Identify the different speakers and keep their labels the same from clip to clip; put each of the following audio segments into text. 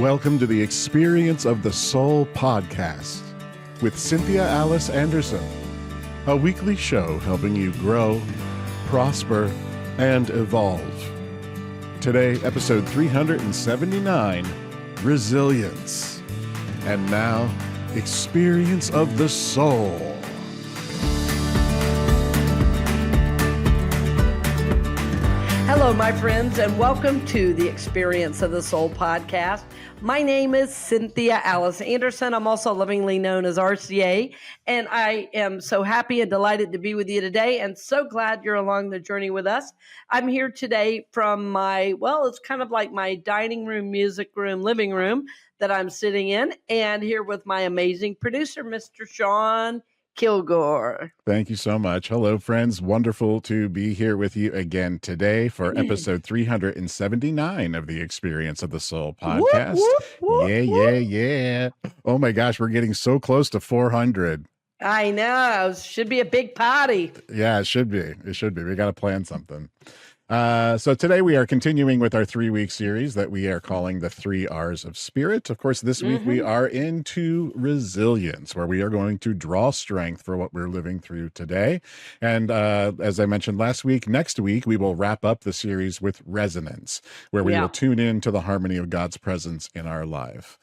Speaker 1: Welcome to the Experience of the Soul podcast with Cynthia Alice Anderson, a weekly show helping you grow, prosper, and evolve. Today, episode 379, Resilience. And now, Experience of the Soul.
Speaker 2: Hello, my friends, and welcome to the Experience of the Soul podcast. My name is Cynthia Alice Anderson. I'm also lovingly known as RCA, and I am so happy and delighted to be with you today, and so glad you're along the journey with us. I'm here today from it's kind of like my dining room, music room, living room that I'm sitting in, and here with my amazing producer, Mr. Sean Kilgore.
Speaker 1: Thank you so much. Hello, friends. Wonderful to be here with you again today for episode 379 of the Experience of the Soul podcast. Yeah. Oh my gosh, we're getting so close to 400.
Speaker 2: I know. Should be a big party.
Speaker 1: Yeah, it should be. We got to plan something. So today we are continuing with our 3-week series that we are calling the 3 R's of Spirit. Of course, this week we are into resilience, where we are going to draw strength for what we're living through today. And as I mentioned last week, next week we will wrap up the series with resonance, where we will tune in to the harmony of God's presence in our lives.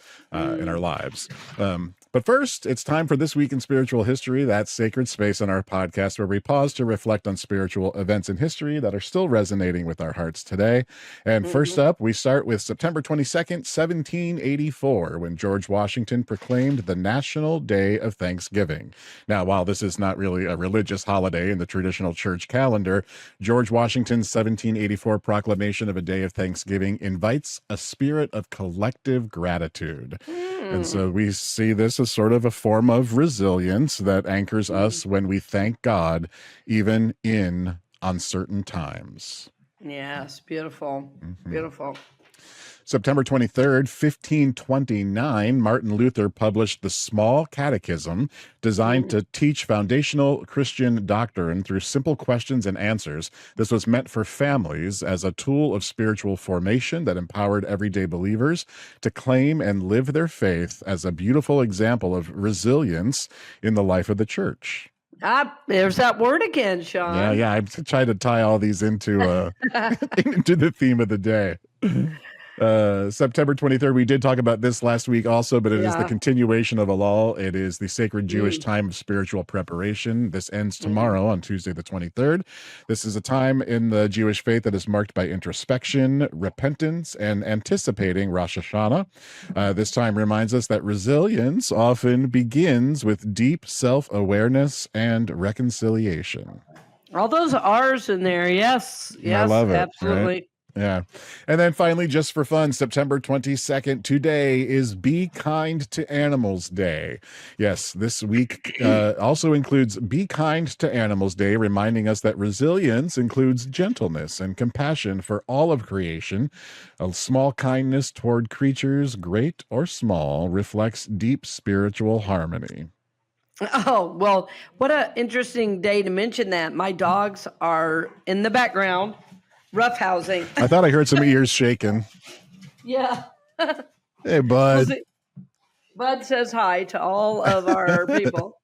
Speaker 1: But first, it's time for This Week in Spiritual History, that sacred space on our podcast where we pause to reflect on spiritual events in history that are still resonating with our hearts today. And first up, we start with September 22nd, 1784, when George Washington proclaimed the National Day of Thanksgiving. Now, while this is not really a religious holiday in the traditional church calendar, George Washington's 1784 proclamation of a day of Thanksgiving invites a spirit of collective gratitude. And so we see this as sort of a form of resilience that anchors us when we thank God, even in uncertain times.
Speaker 2: Yes, beautiful. Beautiful.
Speaker 1: September 23rd, 1529, Martin Luther published the Small Catechism, designed to teach foundational Christian doctrine through simple questions and answers. This was meant for families as a tool of spiritual formation that empowered everyday believers to claim and live their faith as a beautiful example of resilience in the life of the church.
Speaker 2: There's that word again, Sean.
Speaker 1: Yeah. I tried to tie all these into into the theme of the day. September 23rd, we did talk about this last week also, but it is the continuation of Elul. It is the sacred Jewish time of spiritual preparation. This ends tomorrow on Tuesday the 23rd. This is a time in the Jewish faith that is marked by introspection, repentance, and anticipating Rosh Hashanah. This time reminds us that resilience often begins with deep self-awareness and reconciliation.
Speaker 2: All those R's in there. Yes,
Speaker 1: I love it,
Speaker 2: absolutely.
Speaker 1: Right? Yeah. And then finally, just for fun, September 22nd, today is Be Kind to Animals Day. Yes, this week also includes Be Kind to Animals Day, reminding us that resilience includes gentleness and compassion for all of creation. A small kindness toward creatures, great or small, reflects deep spiritual harmony.
Speaker 2: Oh, well, what an interesting day to mention that. My dogs are in the background. Roughhousing.
Speaker 1: I thought I heard some ears shaking.
Speaker 2: Yeah.
Speaker 1: Hey, Bud.
Speaker 2: Bud says hi to all of our people.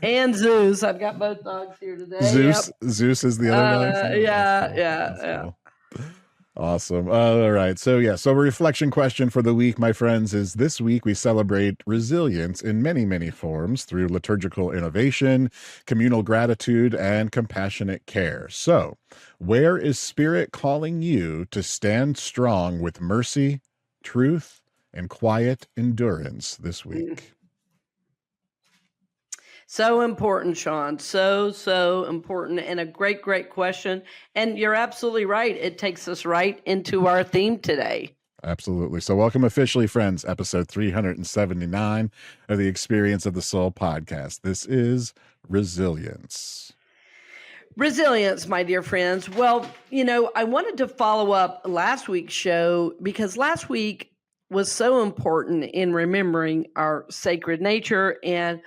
Speaker 2: And Zeus. I've got both dogs here today.
Speaker 1: Zeus is the other dog.
Speaker 2: Yeah.
Speaker 1: Cool. Awesome. All right. So a reflection question for the week, my friends, is this week we celebrate resilience in many, many forms through liturgical innovation, communal gratitude, and compassionate care. So where is Spirit calling you to stand strong with mercy, truth, and quiet endurance this week?
Speaker 2: So important, Sean. So important, and a great question. And you're absolutely right. It takes us right into our theme today.
Speaker 1: Absolutely. So welcome officially, friends, episode 379 of the Experience of the Soul podcast. This is Resilience.
Speaker 2: Resilience, my dear friends. Well, I wanted to follow up last week's show because last week was so important in remembering our sacred nature. And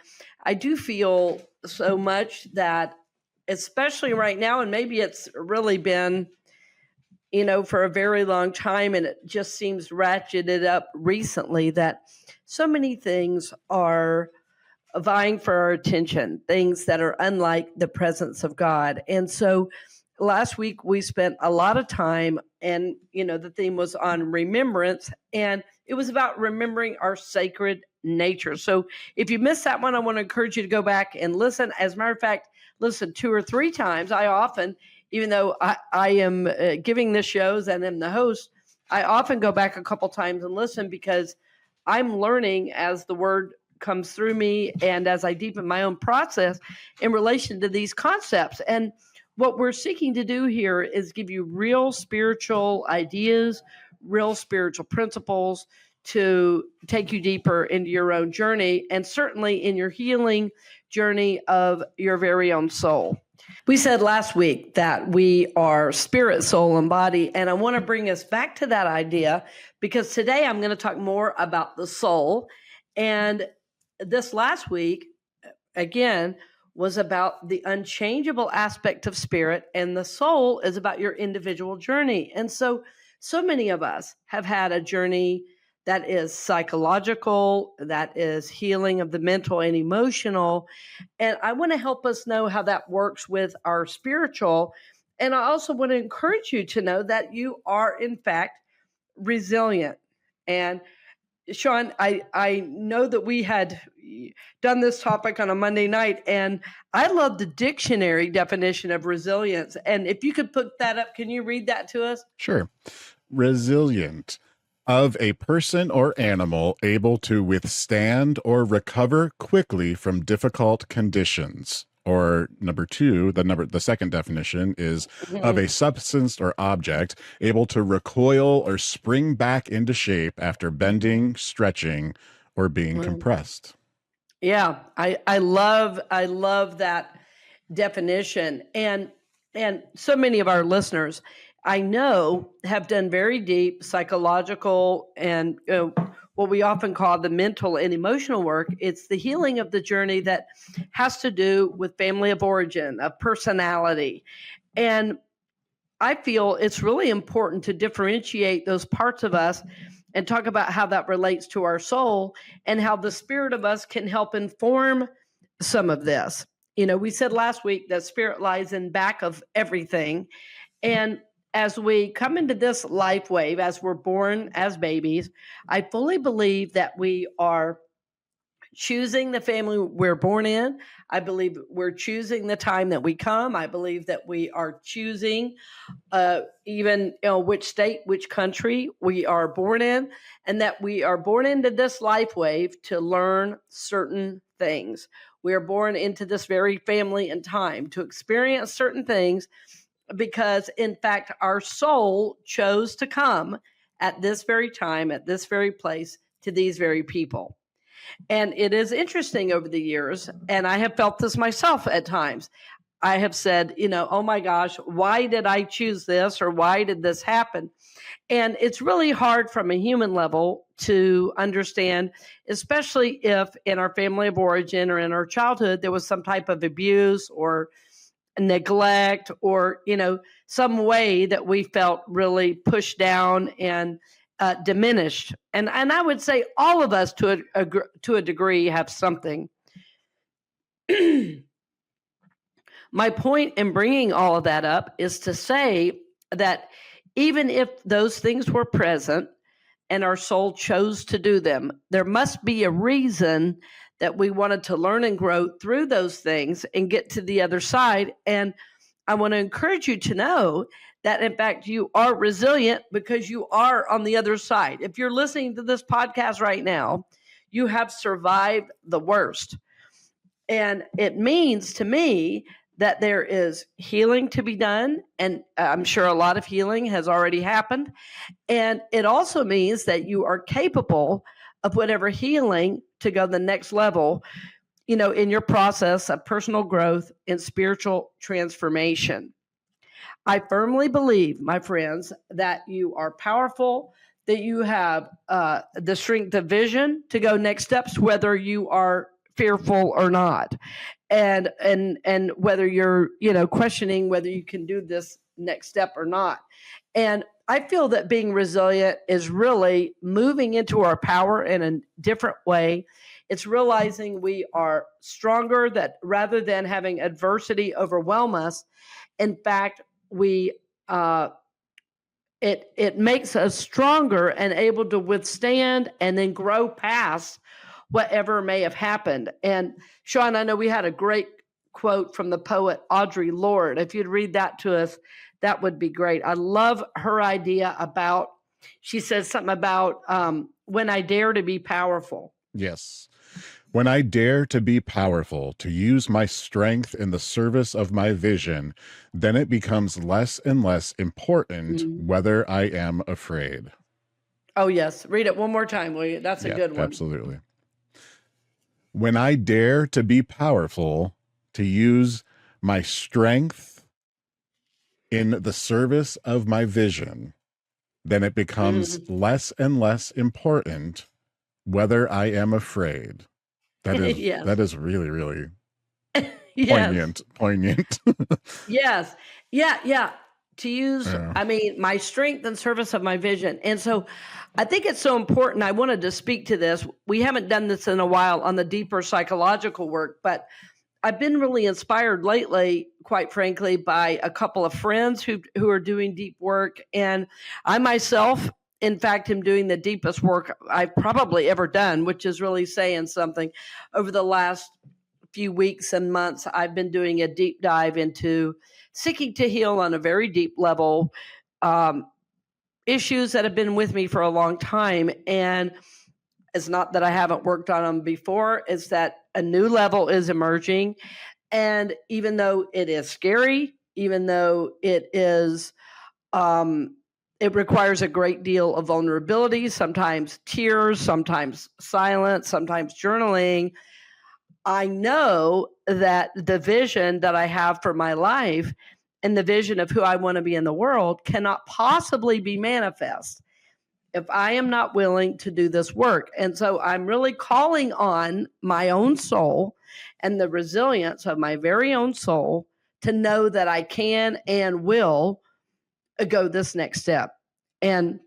Speaker 2: I do feel so much that, especially right now, and maybe it's really been, for a very long time, and it just seems ratcheted up recently that so many things are vying for our attention, things that are unlike the presence of God. And so last week we spent a lot of time, and the theme was on remembrance, and it was about remembering our sacred nature. So if you missed that one, I want to encourage you to go back and listen. As a matter of fact, listen 2 or 3 times. I often, even though I am giving the shows and am the host, I often go back a couple times and listen, because I'm learning as the word comes through me and as I deepen my own process in relation to these concepts. And what we're seeking to do here is give you real spiritual ideas, real spiritual principles to take you deeper into your own journey, and certainly in your healing journey of your very own soul. We said last week that we are spirit, soul, and body, and I want to bring us back to that idea, because today I'm going to talk more about the soul. And this last week, again, was about the unchangeable aspect of spirit, and the soul is about your individual journey. And so many of us have had a journey that is psychological, that is healing of the mental and emotional. And I want to help us know how that works with our spiritual. And I also want to encourage you to know that you are, in fact, resilient. And Sean, I know that we had done this topic on a Monday night, and I love the dictionary definition of resilience. And if you could put that up, can you read that to us?
Speaker 1: Sure. Resilient, of a person or animal able to withstand or recover quickly from difficult conditions. Or number 2, the second definition is of a substance or object able to recoil or spring back into shape after bending, stretching, or being compressed.
Speaker 2: Yeah, I love that definition. And so many of our listeners, I know, have done very deep psychological and what we often call the mental and emotional work. It's the healing of the journey that has to do with family of origin, of personality. And I feel it's really important to differentiate those parts of us and talk about how that relates to our soul, and how the spirit of us can help inform some of this. We said last week that spirit lies in back of everything. And as we come into this life wave, as we're born as babies, I fully believe that we are choosing the family we're born in. I believe we're choosing the time that we come. I believe that we are choosing even which state, which country we are born in, and that we are born into this life wave to learn certain things. We are born into this very family and time to experience certain things, because in fact our soul chose to come at this very time, at this very place, to these very people. And it is interesting over the years, and I have felt this myself at times. I have said, oh my gosh, why did I choose this, or why did this happen? And it's really hard from a human level to understand, especially if in our family of origin or in our childhood there was some type of abuse or neglect, or some way that we felt really pushed down and diminished. And I would say all of us to a degree have something. My point in bringing all of that up is to say that even if those things were present and our soul chose to do them, there must be a reason that we wanted to learn and grow through those things and get to the other side. And I want to encourage you to know that, in fact, you are resilient because you are on the other side. If you're listening to this podcast right now, you have survived the worst. And it means to me that there is healing to be done. And I'm sure a lot of healing has already happened. And it also means that you are capable of whatever healing to go the next level, in your process of personal growth and spiritual transformation. I firmly believe, my friends, that you are powerful, that you have the strength of vision to go next steps, whether you are fearful or not, and whether you're questioning whether you can do this next step or not. And I feel that being resilient is really moving into our power in a different way. It's realizing we are stronger, that rather than having adversity overwhelm us, in fact, we it makes us stronger and able to withstand and then grow past whatever may have happened. And Sean, I know we had a great quote from the poet Audre Lorde. If you'd read that to us, that would be great. I love her idea about, she says something about when I dare to be powerful.
Speaker 1: Yes. When I dare to be powerful, to use my strength in the service of my vision, then it becomes less and less important whether I am afraid.
Speaker 2: Oh, yes. Read it one more time, will you? That's a good one.
Speaker 1: Absolutely. When I dare to be powerful, to use my strength in the service of my vision, then it becomes less and less important whether I am afraid. That is that is really, really poignant.
Speaker 2: Yes. Yeah. To use, I mean, my strength and service of my vision. And so I think it's so important. I wanted to speak to this. We haven't done this in a while on the deeper psychological work, but I've been really inspired lately, quite frankly, by a couple of friends who are doing deep work. And I myself, in fact, am doing the deepest work I've probably ever done, which is really saying something. Over the last few weeks and months, I've been doing a deep dive into seeking to heal on a very deep level, issues that have been with me for a long time. And it's not that I haven't worked on them before, it's that a new level is emerging. And even though it is scary, even though it is, it requires a great deal of vulnerability, sometimes tears, sometimes silence, sometimes journaling, I know that the vision that I have for my life and the vision of who I want to be in the world cannot possibly be manifest if I am not willing to do this work. And so I'm really calling on my own soul and the resilience of my very own soul to know that I can and will go this next step. And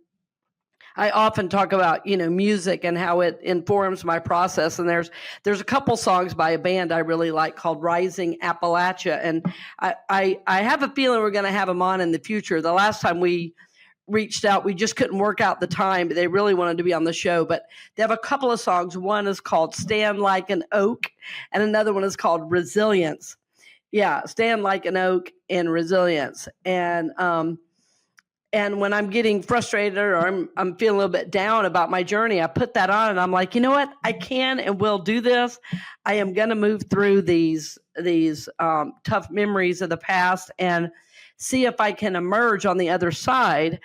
Speaker 2: I often talk about, music and how it informs my process. And there's a couple songs by a band I really like called Rising Appalachia. And I have a feeling we're going to have them on in the future. The last time we reached out, we just couldn't work out the time, but they really wanted to be on the show. But they have a couple of songs. One is called Stand Like an Oak, and another one is called Resilience. Yeah, Stand Like an Oak and Resilience. And when I'm getting frustrated or I'm feeling a little bit down about my journey, I put that on and I'm like, you know what? I can and will do this. I am going to move through these tough memories of the past and see if I can emerge on the other side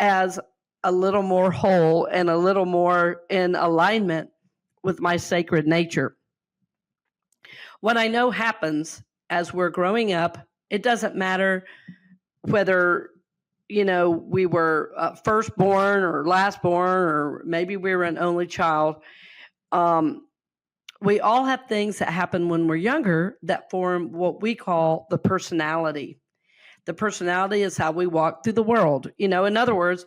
Speaker 2: as a little more whole and a little more in alignment with my sacred nature. What I know happens as we're growing up, it doesn't matter whether we were firstborn or lastborn, or maybe we were an only child. We all have things that happen when we're younger that form what we call the personality. The personality is how we walk through the world. In other words,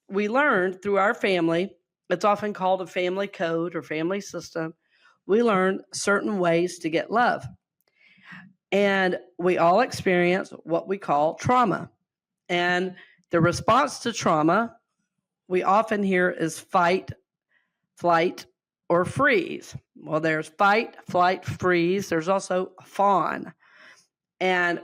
Speaker 2: we learned through our family, it's often called a family code or family system. We learn certain ways to get love. And we all experience what we call trauma. And the response to trauma, we often hear is fight, flight, or freeze. Well, there's fight, flight, freeze. There's also fawn. And,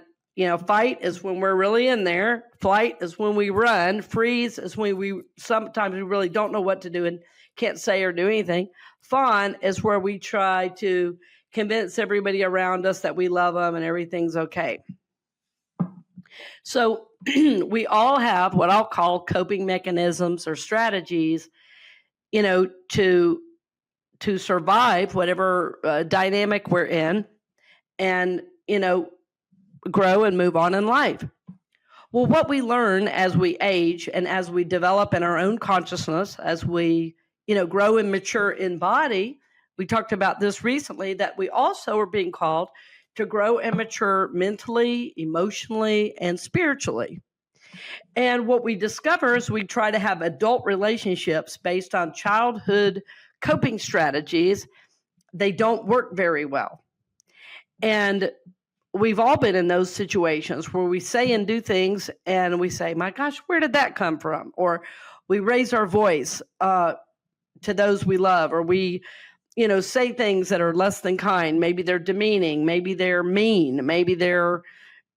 Speaker 2: fight is when we're really in there. Flight is when we run. Freeze is when sometimes we really don't know what to do and can't say or do anything. Fawn is where we try to convince everybody around us that we love them and everything's okay. So we all have what I'll call coping mechanisms or strategies, to survive whatever dynamic we're in and, grow and move on in life. Well, what we learn as we age and as we develop in our own consciousness, as we, grow and mature in body, we talked about this recently, that we also are being called to grow and mature mentally, emotionally, and spiritually. And what we discover is we try to have adult relationships based on childhood coping strategies. They don't work very well. And we've all been in those situations where we say and do things and we say, my gosh, where did that come from? Or we raise our voice to those we love, or we, say things that are less than kind. Maybe they're demeaning, maybe they're mean, maybe they're,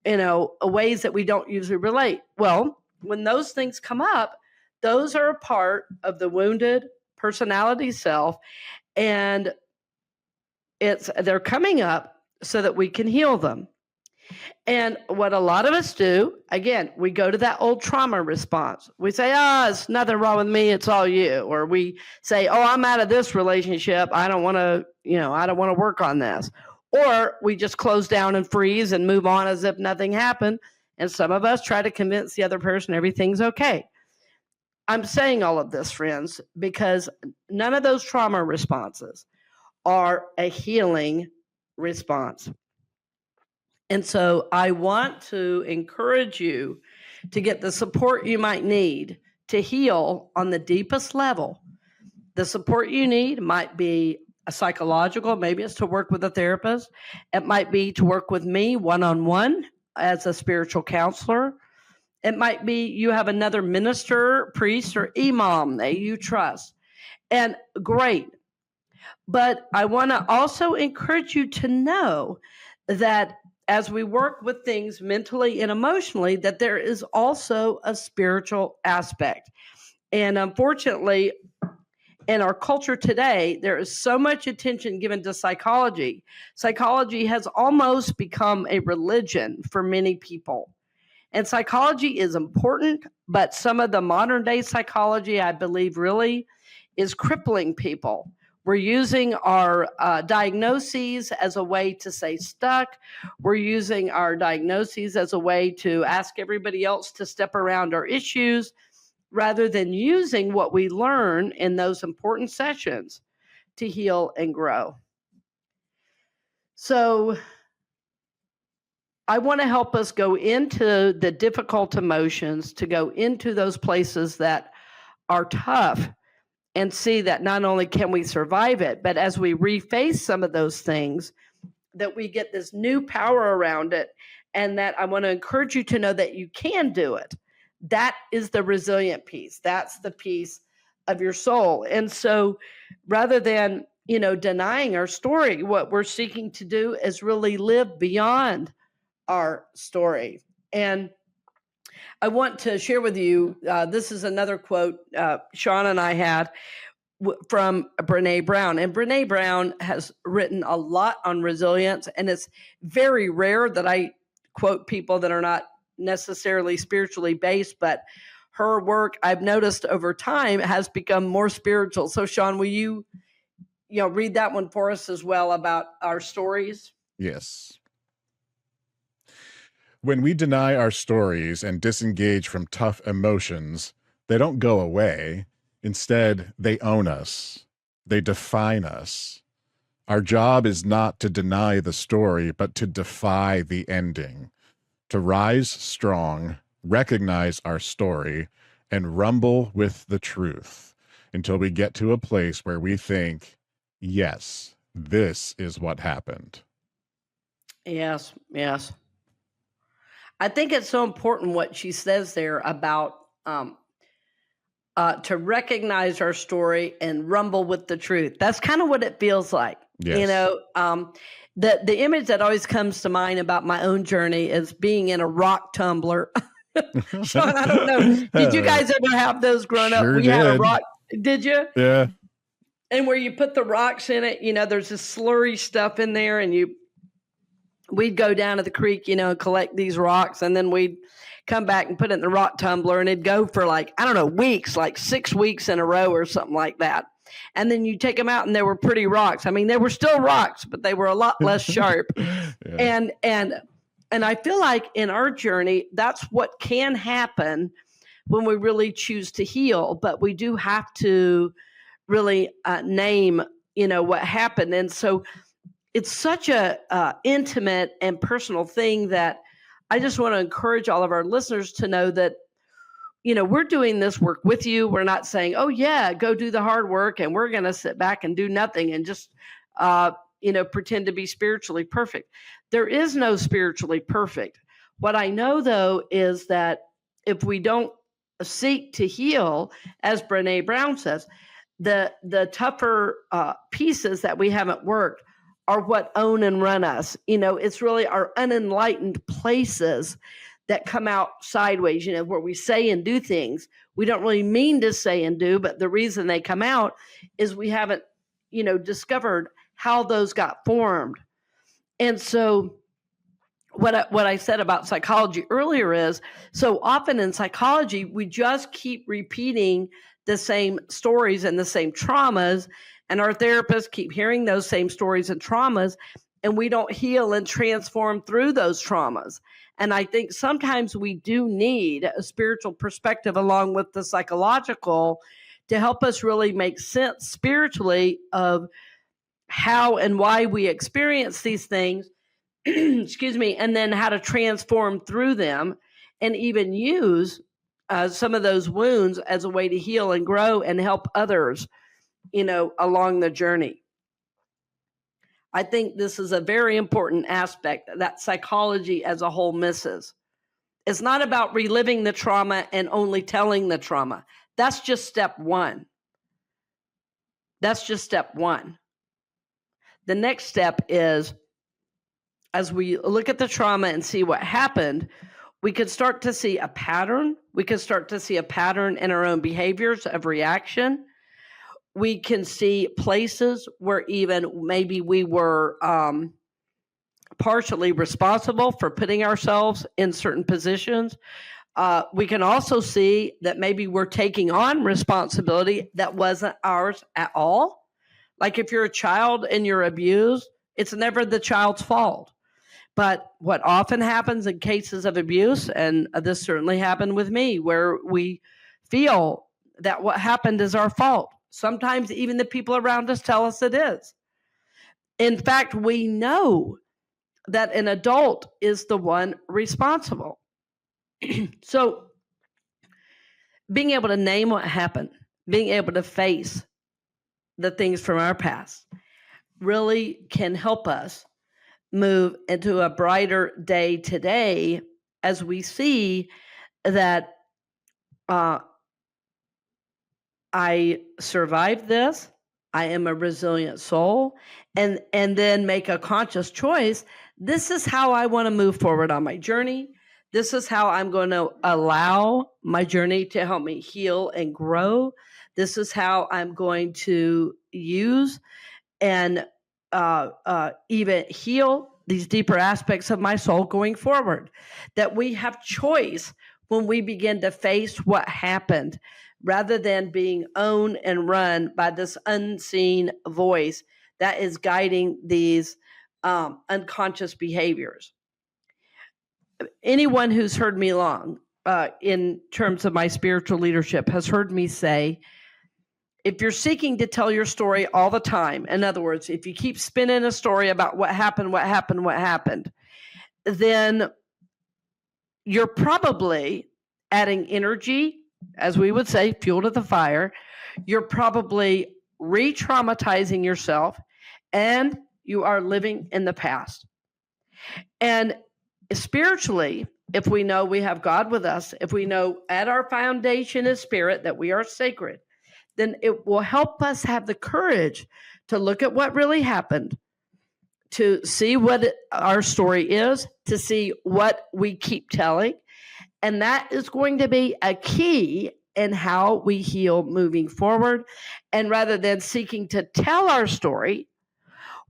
Speaker 2: ways that we don't usually relate. Well, when those things come up, those are a part of the wounded personality self, and they're coming up so that we can heal them. And what a lot of us do, again, we go to that old trauma response. We say, it's nothing wrong with me, it's all you. Or we say, I'm out of this relationship, I don't want to work on this. Or we just close down and freeze and move on as if nothing happened. And some of us try to convince the other person everything's okay. I'm saying all of this, friends, because none of those trauma responses are a healing response. And so I want to encourage you to get the support you might need to heal on the deepest level. The support you need might be a psychological, maybe it's to work with a therapist. It might be to work with me one-on-one as a spiritual counselor. It might be you have another minister, priest, or imam that you trust. And great. But I want to also encourage you to know that as we work with things mentally and emotionally, that there is also a spiritual aspect. And unfortunately, in our culture today, there is so much attention given to psychology. Psychology has almost become a religion for many people. And psychology is important, but some of the modern day psychology, I believe, really is crippling people. We're using our diagnoses as a way to stay stuck. We're using our diagnoses as a way to ask everybody else to step around our issues, rather than using what we learn in those important sessions to heal and grow. So I want to help us go into the difficult emotions, to go into those places that are tough, and see that not only can we survive it, but as we reface some of those things, that we get this new power around it, and that I want to encourage you to know that you can do it. That is the resilient piece. That's the piece of your soul. And so rather than, denying our story, what we're seeking to do is really live beyond our story. And I want to share with you, this is another quote Sean and I had from Brené Brown. And Brené Brown has written a lot on resilience, and it's very rare that I quote people that are not necessarily spiritually based, but her work, I've noticed over time, has become more spiritual. So Sean, will you read that one for us as well about our stories?
Speaker 1: Yes. When we deny our stories and disengage from tough emotions, they don't go away. Instead, they own us. They define us. Our job is not to deny the story, but to defy the ending. To rise strong, recognize our story, and rumble with the truth until we get to a place where we think, yes, this is what happened.
Speaker 2: Yes. I think it's so important what she says there about to recognize our story and rumble with the truth. That's kind of what it feels like.
Speaker 1: Yes.
Speaker 2: The image that always comes to mind about my own journey is being in a rock tumbler. Sean, I don't know. Did you guys ever have those growing up? We had a rock. Did you?
Speaker 1: Yeah.
Speaker 2: And where you put the rocks in it, there's this slurry stuff in there, and we'd go down to the creek, and collect these rocks, and then we'd come back and put it in the rock tumbler, and it'd go for weeks, like 6 weeks in a row or something like that. And then you take them out, and they were pretty rocks. I mean, they were still rocks, but they were a lot less sharp. Yeah. And I feel like in our journey, that's what can happen when we really choose to heal. But we do have to really name, what happened. And so it's such a intimate and personal thing that I just want to encourage all of our listeners to know that we're doing this work with you. We're not saying, oh, yeah, go do the hard work and we're going to sit back and do nothing and just, pretend to be spiritually perfect. There is no spiritually perfect. What I know, though, is that if we don't seek to heal, as Brené Brown says, the tougher pieces that we haven't worked are what own and run us. It's really our unenlightened places that come out sideways, where we say and do things we don't really mean to say and do, but the reason they come out is we haven't, discovered how those got formed. And so what I said about psychology earlier is, so often in psychology, we just keep repeating the same stories and the same traumas, and our therapists keep hearing those same stories and traumas, and we don't heal and transform through those traumas. And I think sometimes we do need a spiritual perspective along with the psychological to help us really make sense spiritually of how and why we experience these things, excuse me, and then how to transform through them and even use some of those wounds as a way to heal and grow and help others, along the journey. I think this is a very important aspect that psychology as a whole misses. It's not about reliving the trauma and only telling the trauma. That's just step one. That's just step one. The next step is, as we look at the trauma and see what happened, we could start to see a pattern. We could start to see a pattern in our own behaviors of reaction. We can see places where even maybe we were partially responsible for putting ourselves in certain positions. We can also see that maybe we're taking on responsibility that wasn't ours at all. Like if you're a child and you're abused, it's never the child's fault. But what often happens in cases of abuse, and this certainly happened with me, where we feel that what happened is our fault. Sometimes even the people around us tell us it is. In fact, we know that an adult is the one responsible. So being able to name what happened, being able to face the things from our past really can help us move into a brighter day today as we see that I survived this. I am a resilient soul, and then make a conscious choice. This is how I want to move forward on my journey. This is how I'm going to allow my journey to help me heal and grow. This is how I'm going to use and even heal these deeper aspects of my soul going forward. That we have choice when we begin to face what happened, rather than being owned and run by this unseen voice that is guiding these unconscious behaviors. Anyone who's heard me long in terms of my spiritual leadership has heard me say, if you're seeking to tell your story all the time, in other words, if you keep spinning a story about what happened, then you're probably adding energy, as we would say, fuel to the fire. You're probably re-traumatizing yourself, and you are living in the past. And spiritually, if we know we have God with us, if we know at our foundation is spirit, that we are sacred, then it will help us have the courage to look at what really happened, to see what our story is, to see what we keep telling. And that is going to be a key in how we heal moving forward. And rather than seeking to tell our story,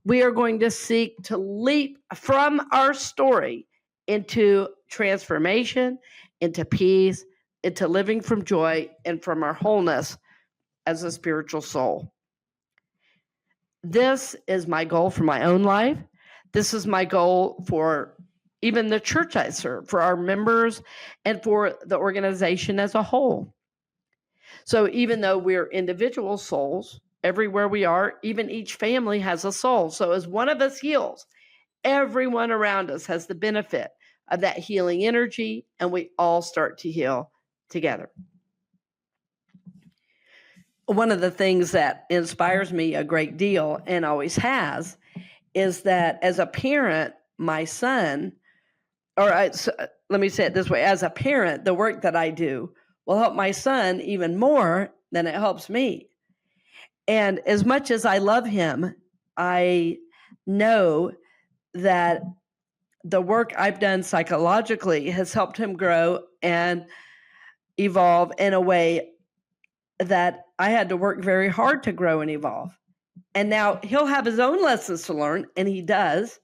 Speaker 2: we are going to seek to leap from our story into transformation, into peace, into living from joy, and from our wholeness as a spiritual soul. This is my goal for my own life. This is my goal for even the church I serve, for our members, and for the organization as a whole. So even though we're individual souls, everywhere we are, even each family has a soul. So as one of us heals, everyone around us has the benefit of that healing energy, and we all start to heal together. One of the things that inspires me a great deal and always has is that as a parent, my son, let me say it this way, as a parent, the work that I do will help my son even more than it helps me. And as much as I love him, I know that the work I've done psychologically has helped him grow and evolve in a way that I had to work very hard to grow and evolve. And now he'll have his own lessons to learn, and he does,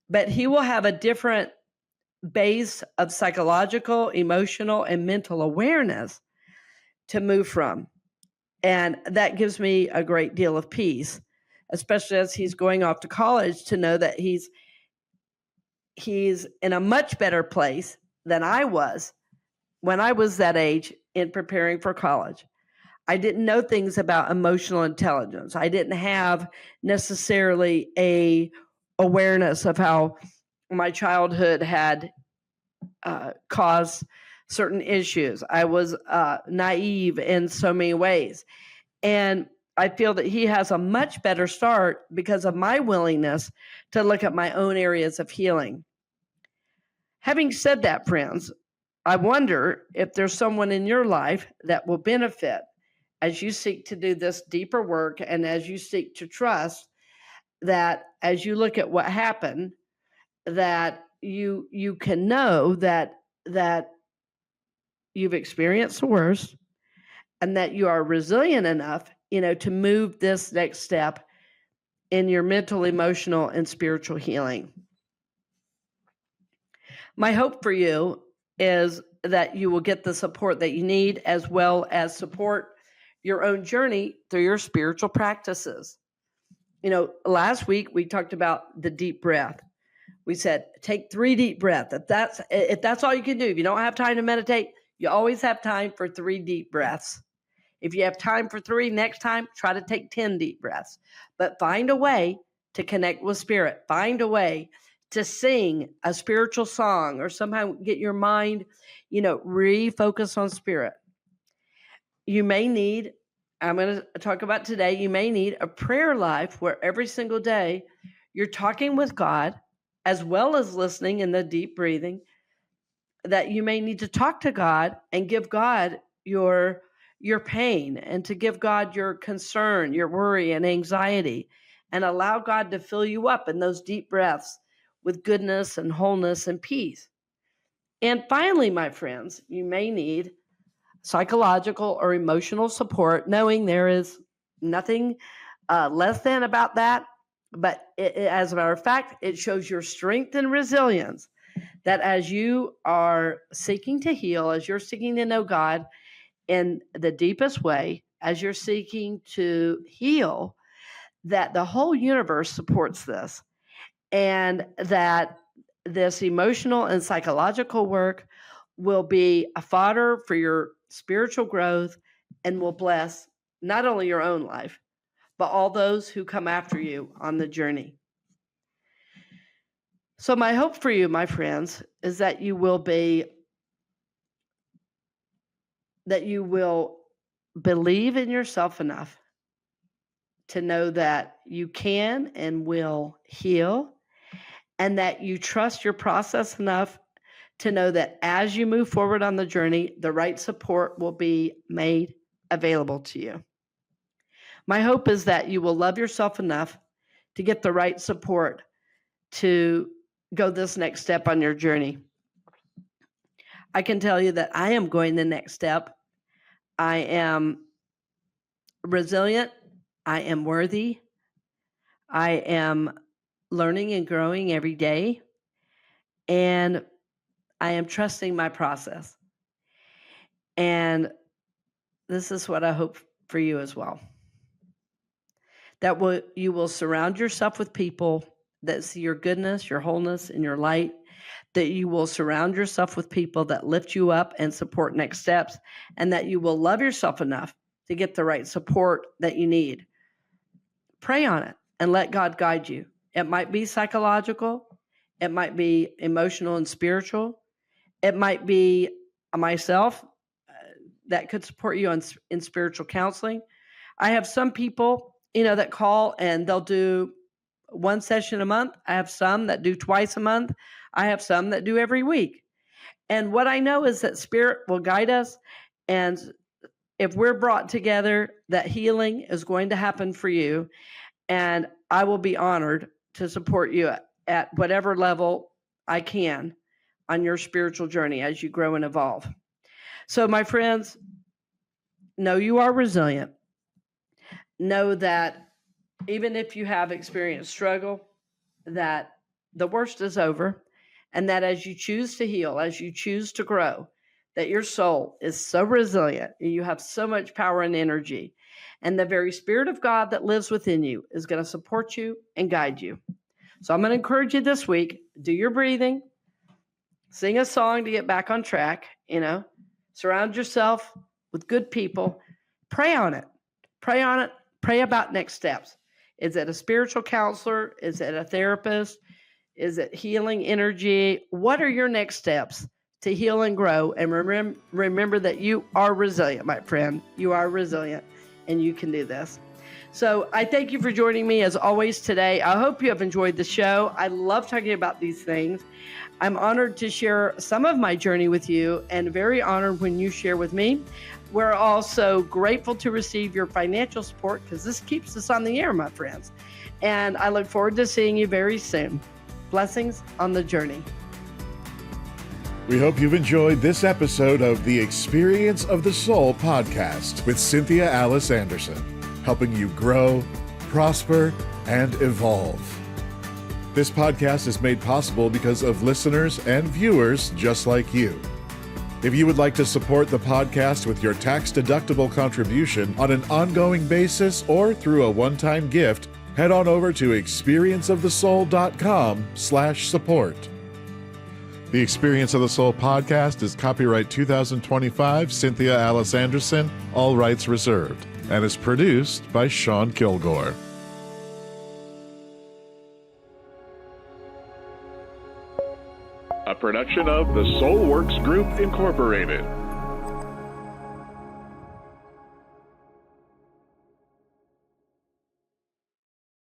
Speaker 2: but he will have a different base of psychological, emotional, and mental awareness to move from. And that gives me a great deal of peace, especially as he's going off to college, to know that he's in a much better place than I was when I was that age in preparing for college. I didn't know things about emotional intelligence. I didn't have necessarily a awareness of how my childhood had caused certain issues. I was naive in so many ways. And I feel that he has a much better start because of my willingness to look at my own areas of healing. Having said that, friends, I wonder if there's someone in your life that will benefit as you seek to do this deeper work and as you seek to trust that as you look at what happened, that you can know that you've experienced the worst and that you are resilient enough, to move this next step in your mental, emotional, and spiritual healing. My hope for you is that you will get the support that you need, as well as support your own journey through your spiritual practices. Last week we talked about the deep breath. We said, take 3 deep breaths. If that's all you can do, if you don't have time to meditate, you always have time for 3 deep breaths. If you have time for 3 next time, try to take 10 deep breaths. But find a way to connect with spirit. Find a way to sing a spiritual song or somehow get your mind, refocus on spirit. You may need, I'm going to talk about today, you may need a prayer life where every single day you're talking with God as well as listening in the deep breathing, that you may need to talk to God and give God your pain and to give God your concern, your worry and anxiety, and allow God to fill you up in those deep breaths with goodness and wholeness and peace. And finally, my friends, you may need psychological or emotional support, knowing there is nothing less than about that. But as a matter of fact, it shows your strength and resilience that as you are seeking to heal, as you're seeking to know God in the deepest way, as you're seeking to heal, that the whole universe supports this, and that this emotional and psychological work will be a fodder for your spiritual growth and will bless not only your own life, but all those who come after you on the journey. So my hope for you, my friends, is that you will believe in yourself enough to know that you can and will heal, and that you trust your process enough to know that as you move forward on the journey, the right support will be made available to you. My hope is that you will love yourself enough to get the right support to go this next step on your journey. I can tell you that I am going the next step. I am resilient. I am worthy. I am learning and growing every day. And I am trusting my process. And this is what I hope for you as well. That you will surround yourself with people that see your goodness, your wholeness, and your light. That you will surround yourself with people that lift you up and support next steps. And that you will love yourself enough to get the right support that you need. Pray on it and let God guide you. It might be psychological. It might be emotional and spiritual. It might be myself that could support you in spiritual counseling. I have some people, that call and they'll do one session a month. I have some that do twice a month. I have some that do every week. And what I know is that Spirit will guide us. And if we're brought together, that healing is going to happen for you. And I will be honored to support you at whatever level I can on your spiritual journey as you grow and evolve. So, my friends, know you are resilient. Know that even if you have experienced struggle, that the worst is over, and that as you choose to heal, as you choose to grow, that your soul is so resilient and you have so much power and energy, and the very Spirit of God that lives within you is going to support you and guide you. So I'm going to encourage you this week, do your breathing, sing a song to get back on track, surround yourself with good people, pray on it, pray about next steps. Is it a spiritual counselor? Is it a therapist? Is it healing energy? What are your next steps to heal and grow? And remember that you are resilient, my friend. You are resilient, and you can do this. So I thank you for joining me as always today. I hope you have enjoyed the show. I love talking about these things. I'm honored to share some of my journey with you, and very honored when you share with me. We're also grateful to receive your financial support because this keeps us on the air, my friends. And I look forward to seeing you very soon. Blessings on the journey.
Speaker 1: We hope you've enjoyed this episode of the Experience of the Soul podcast with Cynthia Alice Anderson, helping you grow, prosper, and evolve. This podcast is made possible because of listeners and viewers just like you. If you would like to support the podcast with your tax-deductible contribution on an ongoing basis or through a one-time gift, head on over to experienceofthesoul.com/support. The Experience of the Soul podcast is copyright 2025 Cynthia Alice Anderson, all rights reserved, and is produced by Sean Kilgore. A production of the Soul Works Group, Incorporated.